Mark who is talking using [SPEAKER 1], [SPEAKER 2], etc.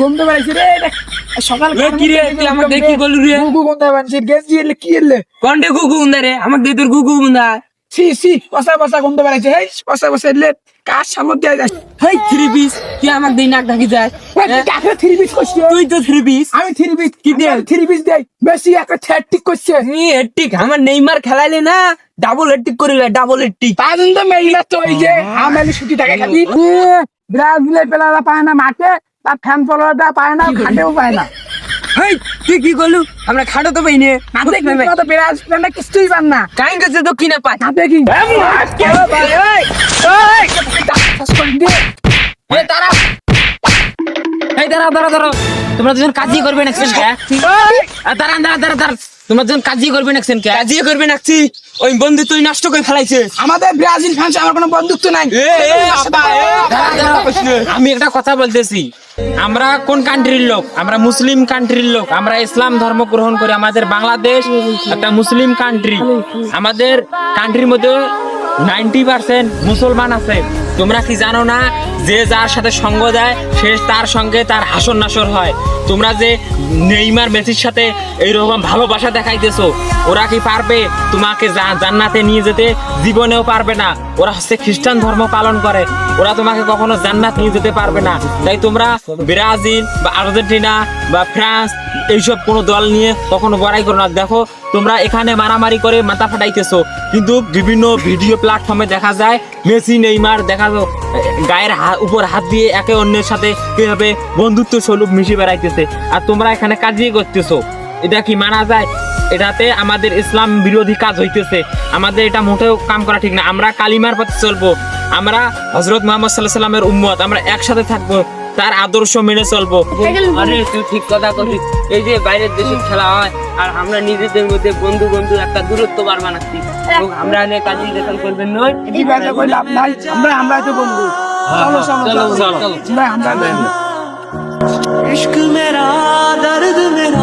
[SPEAKER 1] গন্ধ বাড়াইছে রে সকাল
[SPEAKER 2] কি রে তুই আমাকে দেখি গলু রে
[SPEAKER 1] গুগু গন্ধ বাড়াইছে গেছি এলে কি এলে
[SPEAKER 2] কোনটা গুগু উন্দা রে আমাকে দে তোর গুগু উন্দা
[SPEAKER 1] সি সি বসা গন্ধ বাড়াইছে হেই বসা এলে কার সামনে দিয়ে যাস
[SPEAKER 2] হেই থ্রি পিস তুই আমাকে দেই নাক ঢাকি যায়
[SPEAKER 1] কাকে থ্রি পিস করছিস
[SPEAKER 2] তুই তো থ্রি পিস
[SPEAKER 1] আমি থ্রি পিস
[SPEAKER 2] কি দে?
[SPEAKER 1] থ্রি পিস দেই বেশি একটা থ্যাটিক করছে
[SPEAKER 2] নি হেট্টিক আমার নেইমার খেলাইলে না ডাবল হেট্টিক করিলে ডাবল হেট্টিক
[SPEAKER 1] তার জন্য তো মেইলা তো ওই যে আমালি ছুটি থাকে খালি ব্রাজিলের পেলারা পায় না মাঠে তার ফ্যান ফলোয়ারটা পায় না খাটেও পায় না
[SPEAKER 2] হেই তুই কি করলু আমরা খাড়ো তো পাইনি
[SPEAKER 1] হাতে কি তো ব্রাজিলটা কিছুই পান না
[SPEAKER 2] কাইন কাছে তো কিনা পাই
[SPEAKER 1] হাতে কি
[SPEAKER 2] তারা এই দাঁড়া তোমরা দুজন কাজই করবে না দাঁড়া তোমরা দুজন কাজই করবে না কাজই করবে নাকছি ওই বন্ধু তুই নষ্ট করে ফেলাইছে
[SPEAKER 1] আমাদের ব্রাজিল ফ্যান্স আমার কোনো বন্ধুত্ব নাই
[SPEAKER 2] আমি একটা কথা বলতেছি আমরা কোন কান্ট্রির লোক আমরা মুসলিম কান্ট্রির লোক আমরা ইসলাম ধর্ম গ্রহণ করি আমাদের বাংলাদেশ একটা মুসলিম কান্ট্রি আমাদের কান্ট্রির মধ্যে 90% মুসলমান আছে তোমরা কি জানো না যে যার সাথে সঙ্গ দেয় সে তার সঙ্গে তার হাসর নাসর হয় তোমরা যে নেইমার মেসির সাথে এইরকম ভালোবাসা দেখাইতেছো ওরা কি পারবে তোমাকে জান্নাতে নিয়ে যেতে জীবনেও পারবে না ওরা হচ্ছে খ্রিস্টান ধর্ম পালন করে ওরা তোমাকে কখনো জান্নাত নিয়ে যেতে পারবে না তাই তোমরা ব্রাজিল বা আর্জেন্টিনা বা ফ্রান্স এইসব কোনো দল নিয়ে কখনো বড়াই করো না দেখো তোমরা এখানে মারামারি করে মাথা ফাটাইতেছো কিন্তু বিভিন্ন ভিডিও প্ল্যাটফর্মে দেখা যায় মেসি নেইমার দেখা যায় গায়ের উপর হাত দিয়ে একে অন্যের সাথে কিভাবে বন্ধুত্ব স্বরূপ মিশে বেড়াইতেছে আর তোমরা এখানে কাজই করতেছো এটা কি মানা যায় এটাতে আমাদের ইসলাম বিরোধী কাজ হইতেছে আমাদের এটা মোটেও কাম করা ঠিক না আমরা কালিমার পথে চলবো আমরা হযরত মুহাম্মদ সাল্লাল্লাহু আলাইহি ওয়াসাল্লামের উম্মত আমরা একসাথে থাকবো তার আদর্শ মেনে চলবো আরে তুই ঠিক কথা কইছিস এই যে বাইরের দেশে খেলা হয় আর আমরা নিজেদের মধ্যে বন্ধু একটা দূরত্ব বার বানাচ্ছি আমরা এনে কাজই দেখাল করবেন নয়
[SPEAKER 1] এই কথা কইলাম নাই আমরা তো বন্ধু চলো আমরা
[SPEAKER 3] इश्क मेरा दर्द मेरा